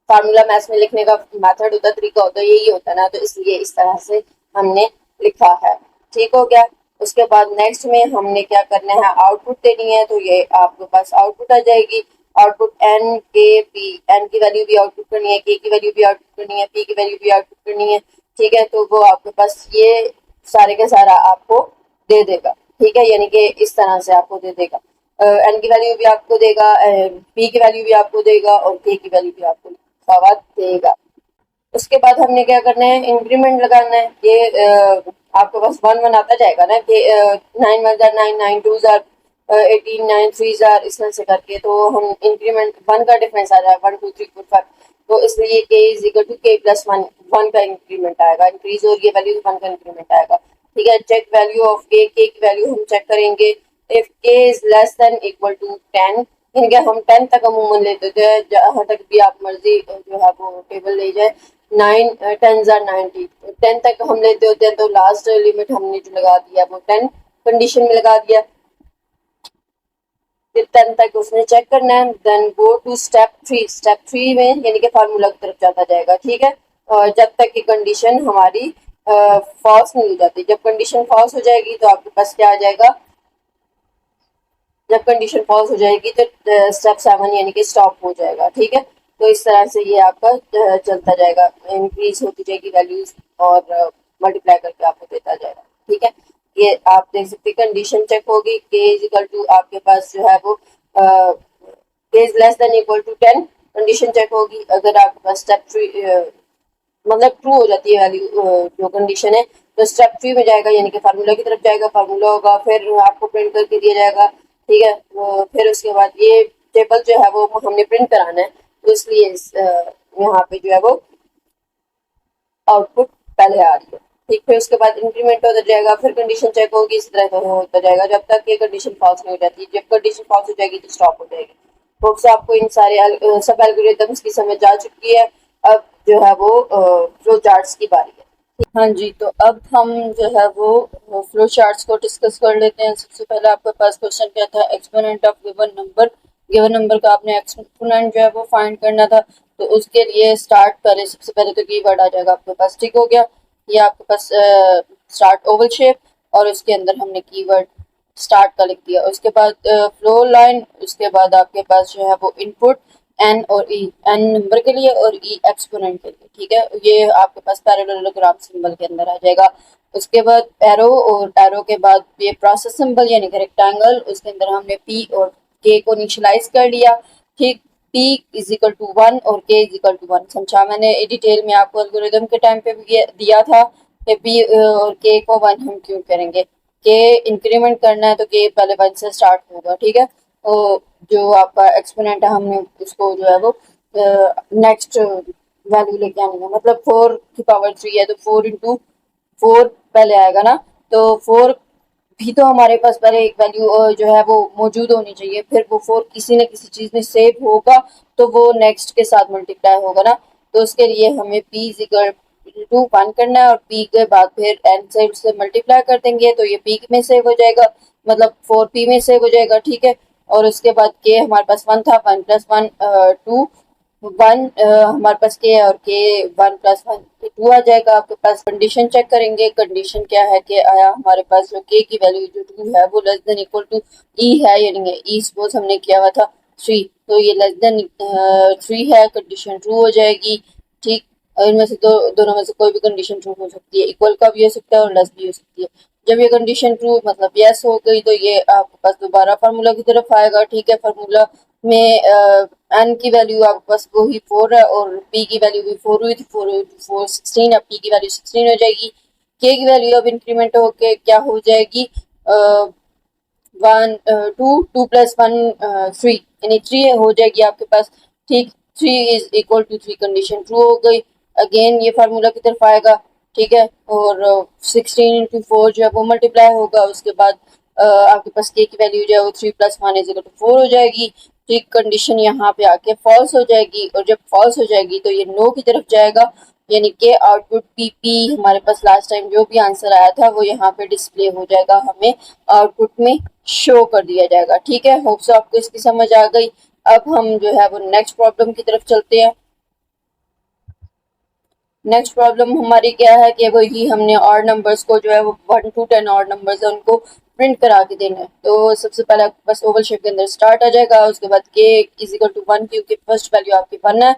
फार्मूला मैथ्स में लिखने का मेथड होता है, तरीका होता है, यही होता है ना, तो इसलिए इस तरह से हमने लिखा है, ठीक हो गया। उसके बाद नेक्स्ट में हमने क्या करना है, आउटपुट देनी है, तो ये आपके पास आउटपुट आ जाएगी। आउटपुट एन के पी, एन की वैल्यू भी आउटपुट करनी है, के की वैल्यू भी आउटपुट करनी है, पी की वैल्यू भी आउटपुट करनी है, ठीक है। तो वो आपके पास ये सारे के सारा आपको दे देगा, ठीक है, यानी कि इस तरह से आपको दे देगा। एन की वैल्यू भी आपको देगा, पी की वैल्यू भी आपको देगा और के की वैल्यू भी आपको देगा। उसके बाद हमने क्या करना है, इंक्रीमेंट लगाना है। ये आपके पास 1 1 आता जाएगा ना, कि 9 1 जार 9, 9 2 जार 18, 9 3 जार, इस तरह से करके, तो हम इंक्रीमेंट 1 का डिफरेंस आ जाएगा, 1 2 3 4 5, तो इसलिए के इज इक्वल टू के प्लस 1, 1 का इंक्रीमेंट आएगा, इंक्रीज, और ये वैल्यू 1 का इंक्रीमेंट आएगा, ठीक है। चेक वैल्यू ऑफ के की वैल्यू हम चेक करेंगे, if k is less than equal to 10, इनके हम 10 तक अमूमन लेते थे, जहाँ तक भी आप मर्जी जो है वो टेबल ले जाए। 9 10 जार 90, 10 तक हम लेते होते हैं, तो लास्ट लिमिट हमने जो लगा दिया वो 10 कंडीशन में लगा दिया। फिर 10 तक उसने चेक करना है, then go to step 3। Step 3 में यानी कि फार्मूला की तरफ जाता जाएगा, ठीक है। और जब तक की कंडीशन हमारी फॉल्स नहीं हो जाती, जब कंडीशन फॉल्स हो जाएगी तो आपके पास क्या आ जाएगा, जब कंडीशन फॉल्स हो जाएगी तो स्टेप 7 यानी कि स्टॉप हो जाएगा, ठीक है। तो इस तरह से ये आपका चलता जाएगा, इंक्रीज होती जाएगी वैल्यूज और मल्टीप्लाई करके आपको देता जाएगा, ठीक है। ये आप देख सकते हैं, कंडीशन चेक होगी, के इज इक्वल टू आपके पास जो है वो k is less than equal to 10, condition check होगी। अगर आपके पास स्टेप 3 मतलब ट्रू हो जाती है वैल्यू जो कंडीशन है, तो स्टेप 3 में जाएगा, यानी कि फार्मूला की तरफ जाएगा, फार्मूला होगा, फिर आपको प्रिंट करके दिया जाएगा, ठीक है। फिर उसके बाद ये टेबल जो है वो हमने प्रिंट कराना है, तो इसलिए यहाँ पे जो है वो आउटपुट पहले आ रही है, ठीक। फिर उसके बाद इंक्रीमेंट होता जाएगा, फिर कंडीशन चेक होगी, इस तरह से होता जाएगा जब तक ये कंडीशन फॉल्स नहीं हो जाती। जब कंडीशन फॉल्स हो जाएगी तो स्टॉप हो जाएगी। होप से आपको इन सारे सब एल्गोरिथम्स की समझ आ चुकी है। अब जो है वो फ्लो चार्ट्स की बारी है। हाँ जी, तो अब हम जो है वो फ्लो चार्ट्स को डिस्कस कर लेते हैं। सबसे पहले आपके पास क्वेश्चन क्या था, exponent of given number. Given number का आपने एक्सपोनेंट जो है वो फाइंड करना था, तो उसके लिए स्टार्ट करें। सबसे पहले तो कीवर्ड आ जाएगा आपके पास, ठीक हो गया। ये आपके पास स्टार्ट ओवल शेप, और उसके अंदर हमने कीवर्ड स्टार्ट का लिख दिया। उसके बाद फ्लो लाइन, उसके बाद आपके पास जो है वो इनपुट एन और ई, एन नंबर के लिए और ई एक्सपोनेंट के लिए, ठीक है। ये आपके पास पैरेललोग्राम सिंबल के अंदर आ जाएगा। उसके बाद एरो, और एरो के बाद ये प्रोसेस सिंबल यानी कि रेक्टेंगल, उसके अंदर हमने पी और के को इनिशियलाइज कर लिया, ठीक। पी इज इक्वल टू 1 और के इज इक्वल टू 1 समझा मैंने डिटेल में आपको एल्गोरिथम के टाइम पे भी दिया था कि पी और के को 1 हम क्यों करेंगे। के इंक्रीमेंट करना है तो के पहले 1 से स्टार्ट होगा, ठीक है। जो आपका एक्सपोनेंट है हमने उसको जो है वो नेक्स्ट वैल्यू लेके आनी है, मतलब 4 की पावर 3 है तो 4 इंटू 4 पहले आएगा ना, तो 4 भी तो हमारे पास पहले एक वैल्यू जो है वो मौजूद होनी चाहिए, फिर वो 4 किसी न किसी चीज में सेव होगा तो वो नेक्स्ट के साथ मल्टीप्लाई होगा ना, तो उसके लिए हमें p इक्वल टू 1 करना है और p के बाद फिर n से उससे मल्टीप्लाई कर देंगे तो ये p में सेव हो जाएगा, मतलब 4p में सेव हो जाएगा, ठीक है। और उसके बाद k हमारे पास 1 था, 1 प्लस 1 2, 1 हमारे पास k है और k 1 प्लस 1 2 आ जाएगा आपके पास। कंडीशन चेक करेंगे, कंडीशन क्या है कि आया हमारे पास जो k की वैल्यू जो 2 है वो less than equal to e है या नहीं है। e सपोज हमने किया हुआ था 3, तो ये लेस देन 3 है, कंडीशन ट्रू हो जाएगी, ठीक। और इनमें से दोनों में से कोई भी कंडीशन ट्रू हो सकती है, इक्वल का भी हो सकता है और लेस भी हो सकती है। जब ये कंडीशन ट्रू मतलब यस हो गई तो ये आपके पास दोबारा फार्मूला की तरफ आएगा, ठीक है। फार्मूला में एन की वैल्यू आपके पास वही 4 है और पी की वैल्यू भी 4 हुई थी, 4 4 16, अब पी की वैल्यू 16 हो जाएगी। के की वैल्यू अब इंक्रीमेंट होके क्या हो जाएगी, 2 प्लस 1 3 यानी 3 हो जाएगी आपके पास, ठीक। 3 = 3 कंडीशन ट्रू हो गई। अगेन ये फार्मूला की तरफ आएगा, ठीक है। और 16 इंटू 4 जो है वो मल्टीप्लाई होगा, उसके बाद आपके पास के की वैल्यू जो है वो 3 + 1 = 4 हो जाएगी, ठीक। कंडीशन यहाँ पे आके फॉल्स हो जाएगी और जब फॉल्स हो जाएगी तो ये नो की तरफ जाएगा, यानी कि आउटपुट पीपी हमारे पास लास्ट टाइम जो भी आंसर आया था वो यहाँ पे डिस्प्ले हो जाएगा, हमें आउटपुट में शो कर दिया जाएगा, ठीक है। होप सो आपको इसकी समझ आ गई। अब हम जो है वो नेक्स्ट प्रॉब्लम की तरफ चलते हैं। नेक्स्ट प्रॉब्लम हमारी क्या है कि वही हमने ऑड नंबर्स को जो है वो 1 to 10 ऑड नंबर्स है उनको प्रिंट करा के देना है। तो सबसे पहले आपके पास ओवल शेप के अंदर स्टार्ट आ जाएगा, उसके बाद k = 1 क्योंकि फर्स्ट वैल्यू आपकी 1 है,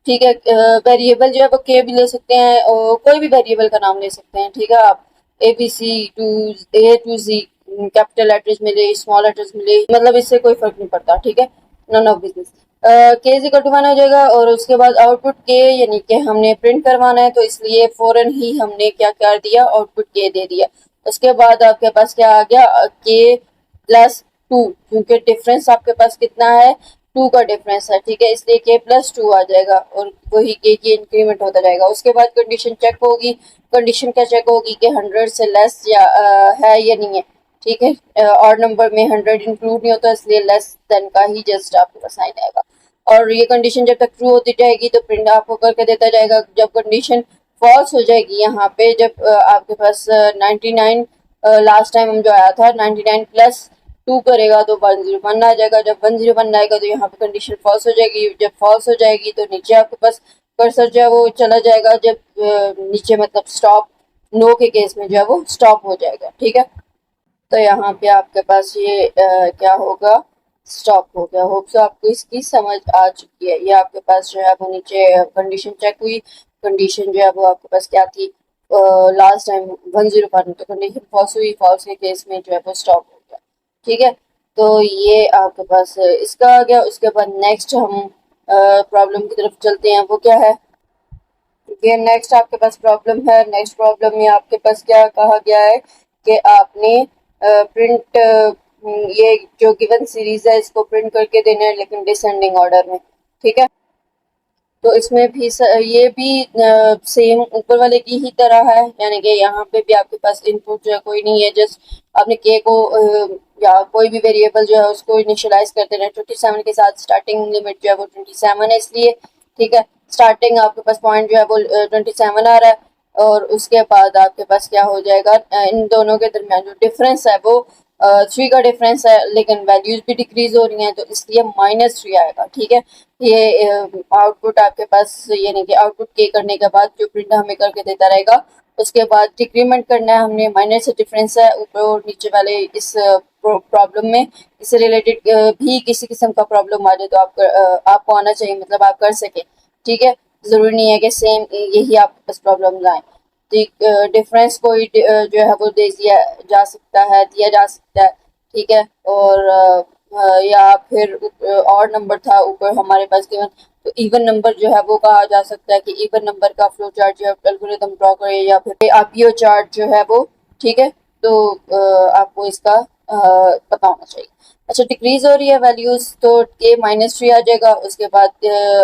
ठीक है। वेरिएबल जो है वो k भी ले सकते हैं और कोई भी वेरिएबल का नाम ले सकते हैं, ठीक है। आप A to Z capital letters मिले, स्मॉल लेटर्स मिले, मतलब इससे कोई फर्क नहीं पड़ता, ठीक है। None of business. K is equal to 1 हो जाएगा और उसके बाद आउटपुट के यानी कि हमने प्रिंट करवाना है तो इसलिए फौरन ही हमने क्या कर दिया, आउटपुट के दे दिया। उसके बाद आपके पास क्या आ गया, के प्लस 2, क्योंकि डिफरेंस आपके पास कितना है, 2 का डिफरेंस है, ठीक है, इसलिए के प्लस 2 आ जाएगा और वही के की इंक्रीमेंट होता जाएगा। उसके बाद कंडीशन चेक होगी, कंडीशन क्या चेक होगी कि 100 से लेस या है या नहीं है, ठीक है। और नंबर में 100 इंक्लूड नहीं होता इसलिए लेस देन का ही जस्ट आपके पास साइन आएगा। और ये कंडीशन जब तक ट्रू होती जाएगी तो प्रिंट आपको करके देता जाएगा। जब कंडीशन फॉल्स हो जाएगी यहाँ पे, जब आपके पास 99 लास्ट टाइम हम जो आया था 99 प्लस 2 करेगा तो 101 आ जाएगा। जब 101 आएगा तो यहाँ पे कंडीशन फॉल्स हो जाएगी। जब फॉल्स हो जाएगी तो नीचे आपके पास कर्सर जो है वो चला जाएगा, जब नीचे मतलब स्टॉप, नो के केस में जो है वो स्टॉप हो जाएगा, ठीक है। तो यहाँ पे आपके पास ये क्या होगा, स्टॉप हो गया। होप सो आपको इसकी समझ आ चुकी है। ये आपके पास जो है वो नीचे कंडीशन चेक हुई, कंडीशन जो है वो आपके पास क्या थी, लास्ट टाइम 101, तो कंडीशन फॉल्स हुई, फॉल्स के केस में जो है वो स्टॉप हो गया, ठीक है। तो ये आपके पास इसका आ गया। उसके बाद नेक्स्ट हम प्रॉब्लम की तरफ चलते हैं, वो क्या है, ये नेक्स्ट आपके पास प्रॉब्लम है। नेक्स्ट प्रॉब्लम में आपके पास क्या कहा गया है कि आपने प्रिंट ये जो गिवन सीरीज है इसको प्रिंट करके देना है लेकिन डिसेंडिंग ऑर्डर में, ठीक है। तो इसमें भी ये भी सेम ऊपर वाले की ही तरह है, यानी कि यहाँ पे भी आपके पास इनपुट जो है कोई नहीं है, जस्ट आपने के को या कोई भी वेरिएबल जो है उसको इनिशियलाइज कर देना है 27 के साथ। स्टार्टिंग लिमिट जो है वो 27 है इसलिए, ठीक है। स्टार्टिंग आपके पास पॉइंट जो है वो 27 आ रहा है और उसके बाद आपके पास क्या हो जाएगा, इन दोनों के दरमियान जो डिफरेंस है वो 3 का डिफरेंस है लेकिन वैल्यूज भी डिक्रीज हो रही हैं तो इसलिए -3 आएगा, ठीक है। ये आउटपुट आपके पास यानी कि आउटपुट के करने के बाद जो प्रिंट हमें करके देता रहेगा, उसके बाद डिक्रीमेंट करना है हमने, माइनस से डिफरेंस है ऊपर और नीचे वाले इस प्रॉब्लम में। इससे रिलेटेड भी किसी किस्म का प्रॉब्लम आ जाए तो आपको आना चाहिए, मतलब आप कर सके, ठीक है। जरूरी नहीं है कि सेम यही आपके पास प्रॉब्लम आए। डिफरेंस कोई जो है वो दे दिया जा सकता है, दिया जा सकता है, ठीक है। और या फिर और नंबर था ऊपर हमारे पास गिवन, तो इवन नंबर जो है वो कहा जा सकता है कि इवन नंबर का फ्लो चार्ट जो है एल्गोरिथम ड्रॉ करे या फिर आईपीओ चार्ट जो है वो, ठीक है। तो आपको इसका पता होना चाहिए। अच्छा, डिक्रीज हो रही है वैल्यूज तो के -3 आ जाएगा। उसके बाद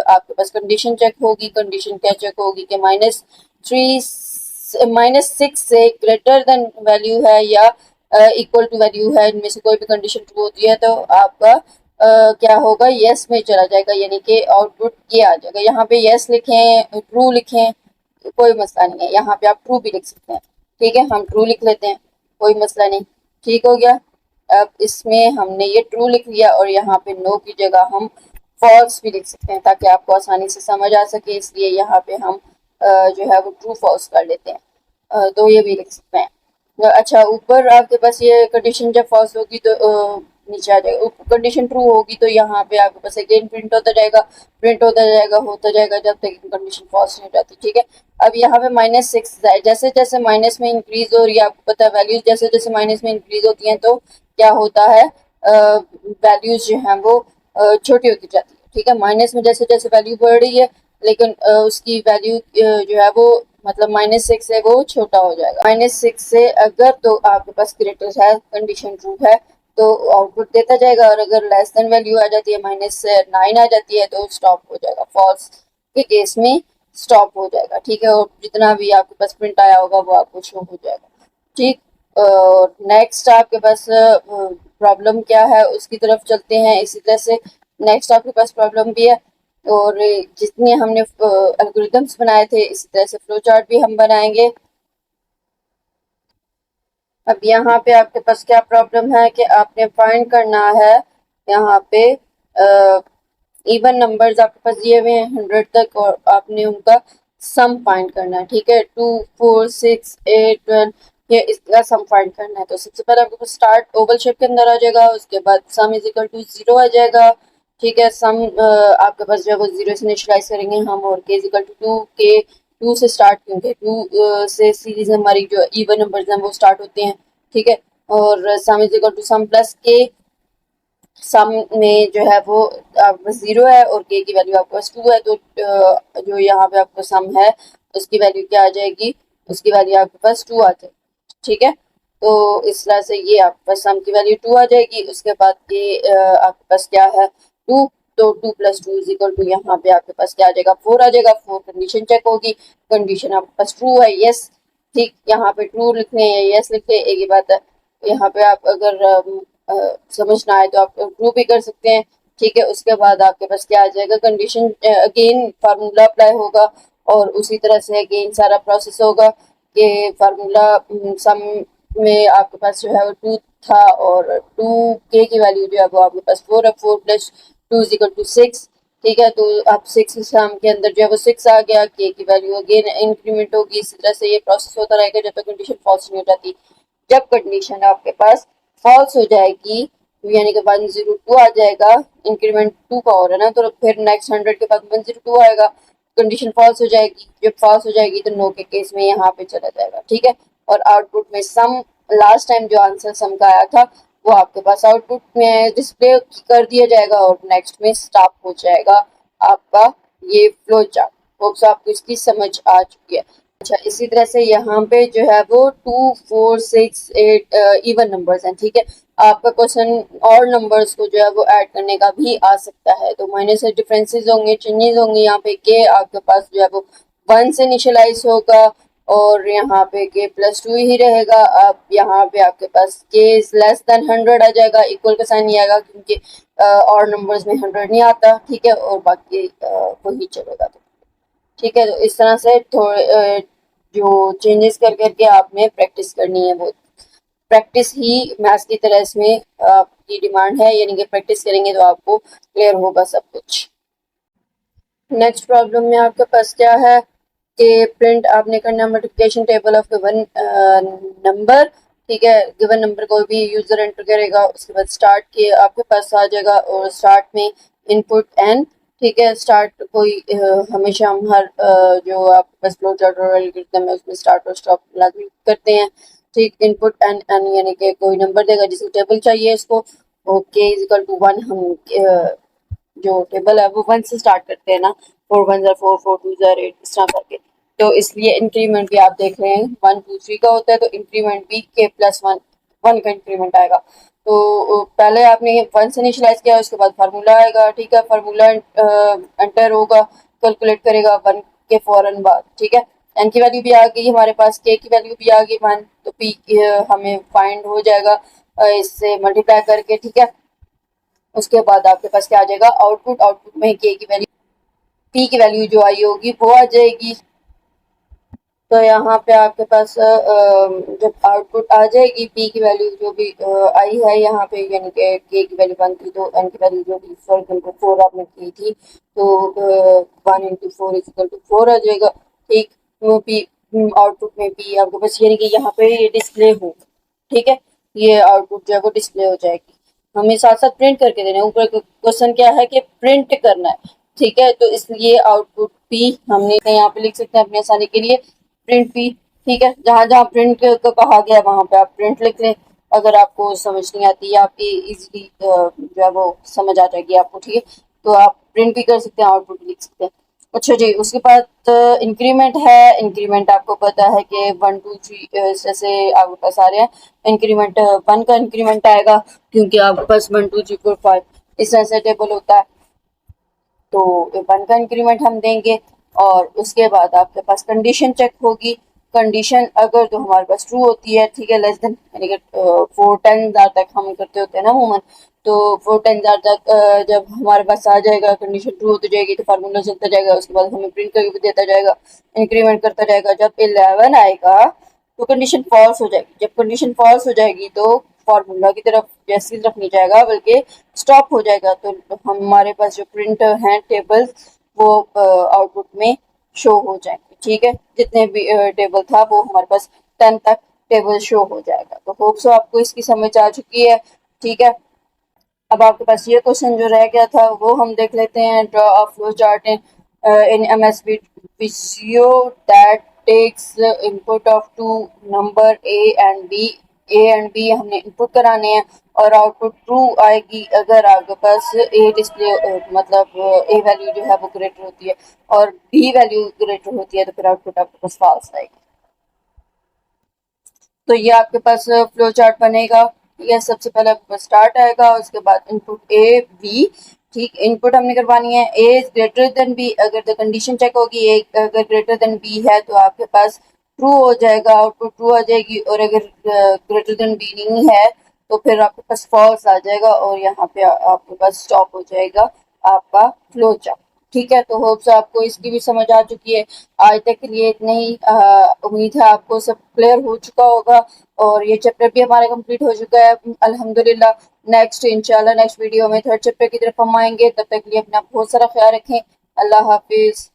आपके पास कंडीशन चेक होगी। कंडीशन क्या चेक होगी कि -6 से ग्रेटर देन वैल्यू है या इक्वल टू वैल्यू है, इनमें से कोई भी कंडीशन ट्रू होती है तो आपका क्या होगा, यस में चला जाएगा, यानी कि आउटपुट ये आ जाएगा। यहाँ पे यस लिखें, ट्रू लिखें, कोई मसला नहीं है। यहाँ पे आप ट्रू भी लिख सकते हैं। ठीक है, हम ट्रू लिख लेते हैं, कोई मसला नहीं। ठीक हो गया। अब इसमें हमने ये ट्रू लिख लिया और यहाँ पे नो की जगह हम फॉल्स भी लिख सकते हैं ताकि आपको आसानी से समझ आ सके, इसलिए यहाँ पे हम जो है वो ट्रू फॉल्स कर लेते हैं। तो ये भी लिख सकते हैं। अच्छा, ऊपर आपके पास ये कंडीशन जब फॉल्स होगी तो नीचे आ जाएगा। कंडीशन ट्रू होगी तो यहाँ पे आपके पास अगेन प्रिंट होता जाएगा जब तक कंडीशन फॉल्स नहीं हो जाती। ठीक है, अब यहाँ पे -6 जैसे जैसे माइनस में इंक्रीज हो रही है, आपको पता है वैल्यूज जैसे जैसे माइनस में इंक्रीज होती हैं तो क्या होता है, वैल्यूज जो हैं वो छोटी होती जाती है। ठीक है, माइनस में जैसे जैसे वैल्यू बढ़ रही है लेकिन उसकी वैल्यू जो है वो मतलब -6 से वो छोटा हो जाएगा। -6 से अगर तो आपके पास ग्रेटर है, कंडीशन ट्रू है तो आउटपुट देता जाएगा, और अगर लेस देन वैल्यू आ जाती है, -9 आ जाती है तो स्टॉप हो जाएगा। फॉल्स के केस में स्टॉप हो जाएगा। ठीक है, और जितना भी आपके पास प्रिंट आया होगा वो आपको शो हो जाएगा। ठीक, नेक्स्ट आपके पास प्रॉब्लम क्या है उसकी तरफ चलते हैं। इसी तरह से नेक्स्ट आपके पास प्रॉब्लम भी है, और जितने हमने एल्गोरिदम्स बनाए थे इसी तरह से फ्लो चार्ट भी हम बनाएंगे। अब यहाँ पे आपके पास क्या प्रॉब्लम है कि आपने फाइंड करना है यहाँ पे इवन नंबर्स आपके पास दिए हुए हैं 100 तक, और आपने उनका सम फाइंड करना है। ठीक है, 2 4 6 8 12 ये इसका सम फाइंड करना है। तो सबसे पहले आपके पास स्टार्ट ओवल शेप के अंदर आ जाएगा, उसके बाद सम इज इक्वल टू 0 आ जाएगा। ठीक है, सम आपके पास जो है वो 0 से इनिशियलाइज करेंगे हम, और के इज इक्वल टू 2 के 2 से स्टार्ट, क्योंकि 2 से सीरीज हमारी जो इवन नंबर्स हैं वो स्टार्ट होते हैं। ठीक है, और sum is equal to sum plus k, sum में जो है वो आपके पास 0 है और के की वैल्यू आपके पास 2 है, तो जो यहाँ पे आपको सम है उसकी वैल्यू क्या आ जाएगी, उसकी वैल्यू आपके पास 2 आ जाएगी। ठीक है, तो इस तरह से ये आपके पास सम की वैल्यू 2 आ जाएगी। उसके बाद ये आपके पास क्या है 2, तो 2 + 2 इज इक्वल टू यहाँ पे आपके पास क्या आ जाएगा 4 आ जाएगा। 4 कंडीशन चेक होगी, कंडीशन आपके पास ट्रू है, यस। ठीक, यहाँ पे ट्रू लिखने या यस लिखे एक ही बात है। यहाँ पे आप अगर समझ ना आए तो आप प्रूव भी कर सकते हैं। ठीक है, उसके बाद आपके पास क्या आ जाएगा, कंडीशन अगेन फार्मूला अप्लाई होगा, और उसी तरह से अगेन सारा प्रोसेस होगा कि फार्मूला सम में आपके पास जो है वो 2 था, और 2 के की वैल्यू जो है वो आपके पास 4 है। 4 + 2 इज इक्वल टू 6। ठीक है, तो अब 6 सम के अंदर जो है वो 6 आ गया। के की वैल्यू अगेन इंक्रीमेंट होगी। इसी तरह से ये प्रोसेस होता रहेगा जब तक कंडीशन फॉल्स नहीं हो जाती। जब कंडीशन आपके पास फॉल्स हो जाएगी यानी कि 102 आ जाएगा, इंक्रीमेंट 2 का हो रहा है ना, तो फिर नेक्स्ट 100 के बाद 102 आएगा, कंडीशन फॉल्स हो जाएगी। जब फॉल्स हो जाएगी तो नो के केस में यहाँ पे चला जाएगा। ठीक है, और आउटपुट में सम, लास्ट टाइम जो आंसर सम का आया था वो आपके पास आउटपुट में डिस्प्ले कर दिया जाएगा, और नेक्स्ट में स्टॉप हो जाएगा आपका ये फ्लो चार्ट। होप्स आपको इसकी समझ आ चुकी है। अच्छा, इसी तरह से यहाँ पे जो है वो 2 4 6 8 इवन नंबर्स हैं। ठीक है, आपका क्वेश्चन और नंबर्स को जो है वो ऐड करने का भी आ सकता है, तो माइनस से डिफरेंसेस होंगे, चेंजेस होंगे। यहाँ पे के आपके पास जो है वो 1 से इनिशियलाइज होगा, और यहाँ पे के +2 ही रहेगा। अब यहाँ पे आपके पास के लेस देन 100 आ जाएगा, इक्वल का साइन नहीं आएगा क्योंकि और नंबर्स में 100 नहीं आता। ठीक है, और बाकी वही चलेगा। तो ठीक है, तो इस तरह से थोड़े जो चेंजेस कर करके आपने प्रैक्टिस करनी है, वो प्रैक्टिस ही मैथ्स की तरह इसमें आपकी डिमांड है, यानी कि प्रैक्टिस करेंगे तो आपको क्लियर होगा सब कुछ। नेक्स्ट प्रॉब्लम में आपके पास क्या है कि प्रिंट आपने करना multiplication table of given number. ठीक है, गिवन नंबर को भी यूजर एंटर करेगा, उसके बाद स्टार्ट के आपके पास आ जाएगा, और स्टार्ट में इनपुट एन। ठीक है, स्टार्ट कोई हमेशा हम हर जो आपके पास फ्लो चार्ट और एल्गोरिथम है उसमें स्टार्ट और स्टॉप लाजमी करते हैं। ठीक, इनपुट एन एन यानी कि कोई नंबर देगा जिसको टेबल चाहिए इसको, ओके इज इक्वल टू 1। हम जो टेबल है वो 1 से स्टार्ट करते हैं ना, 4 1 4 4 2 8 इस तरह करके, तो इसलिए इंक्रीमेंट भी आप देख रहे हैं 1 2 3 का होता है, तो इंक्रीमेंट भी k + 1 वन का इंक्रीमेंट आएगा। तो पहले आपने ये वन से इनिशियलाइज किया, उसके बाद फार्मूला आएगा, ठीक है, फार्मूला एंटर होगा, कैलकुलेट करेगा वन के फौरन बाद, ठीक है। एन की वैल्यू भी आ गई हमारे पास, के की वैल्यू भी आ गई वन, तो पी हमें फाइंड हो जाएगा इससे मल्टीप्लाई करके, ठीक है। उसके बाद आपके पास क्या आ जाएगा, आउटपुट, आउटपुट में के की वैल्यू, पी की वैल्यू जो आई होगी वो आ जाएगी। तो यहाँ पे आपके पास जब आउटपुट आ जाएगी, पी की वैल्यू जो भी आई है यहाँ पे, यानी कि के की वैल्यू वन थी, तो एन की वैल्यू जो भी फोर आपने की थी, तो one into four is equal to four आ जाएगा, ठीक। वो पी आउटपुट में पी आपके पास, यानी कि यहाँ पे ये डिस्प्ले हो, ठीक है, ये आउटपुट जो है वो डिस्प्ले हो जाएगी। हमें साथ साथ प्रिंट करके देना है, ऊपर क्वेश्चन क्या है कि प्रिंट करना है, ठीक है। तो इसलिए आउटपुट पी हमने यहाँ पे लिख सकते हैं अपनी आसानी के लिए, प्रिंट पी, ठीक है। जहां जहां प्रिंट को कहा गया वहां पे आप प्रिंट लिख लें, अगर आपको समझ नहीं आती, आपकी इजीली जो है वो समझ आ जाएगी आपको, ठीक है। तो आप प्रिंट भी कर सकते हैं, आउटपुट भी लिख सकते हैं। अच्छा जी, उसके बाद इंक्रीमेंट है। इंक्रीमेंट आपको पता है कि वन टू थ्री जैसे आपके पास आ रहे हैं, इंक्रीमेंट वन का इंक्रीमेंट आएगा, क्योंकि आपके पास one two three four five इस तरह से टेबल होता है, तो वन का इंक्रीमेंट हम देंगे। और उसके बाद आपके पास कंडीशन चेक होगी। कंडीशन अगर जो हमारे पास ट्रू होती है, ठीक है, लेस देन यानी कि 4 10,000 तक हम करते होते हैं ना अमूमन, तो 4 10,000 तक जब हमारे पास आ जाएगा, कंडीशन ट्रू होती जाएगी, तो फार्मूला चलता जाएगा, उसके बाद हमें प्रिंट करके भी देता जाएगा, इंक्रीमेंट करता जाएगा। जब 11 आएगा तो कंडीशन फॉल्स हो जाएगी। जब कंडीशन फॉल्स हो जाएगी तो फॉर्मूला की तरफ, जैसी तरफ नहीं जाएगा बल्कि स्टॉप हो जाएगा, तो हमारे पास जो प्रिंट हैं टेबल्स वो आउटपुट में शो हो जाएंगे, ठीक है। जितने भी टेबल था वो हमारे पास 10 तक टेबल शो हो जाएगा। तो होप सो आपको इसकी समझ आ चुकी है, ठीक है। अब आपके पास ये क्वेश्चन जो रह गया था वो हम देख लेते हैं। Draw a flow chart in MS Visio that takes input of two number A and B हमने इनपुट कराने हैं, और आउटपुट ट्रू आएगी अगर आपके पास ए डिस्प्ले मतलब ए वैल्यू जो है वो ग्रेटर होती है और बी वैल्यू ग्रेटर होती है, तो फिर आउटपुट आपके पास फॉल्स आएगी। तो ये आपके पास फ्लो चार्ट बनेगा, ठीक है। सबसे पहले आपके पास स्टार्ट आएगा, उसके बाद इनपुट ए बी, ठीक। इनपुट हमने करवानी है ए इज ग्रेटर देन बी, अगर तो कंडीशन चेक होगी ए अगर ग्रेटर देन बी है तो आपके पास ट्रू हो जाएगा, आउटपुट ट्रू आ जाएगी, और अगर ग्रेटर देन बी नहीं है तो फिर आपके पास फॉल्स आ जाएगा, और यहाँ पे आपके पास स्टॉप हो जाएगा आपका फ्लो चार्ट, ठीक है। तो होप्स आपको इसकी भी समझ आ चुकी है। आज तक के लिए इतना ही, उम्मीद है आपको सब क्लियर हो चुका होगा, और ये चैप्टर भी हमारा कंप्लीट हो चुका है अल्हम्दुलिल्लाह। नेक्स्ट इंशाल्लाह नेक्स्ट वीडियो में थर्ड चैप्टर की तरफ हम आएंगे। तब तक के लिए अपना बहुत सारा ख्याल रखें। अल्लाह हाफिज।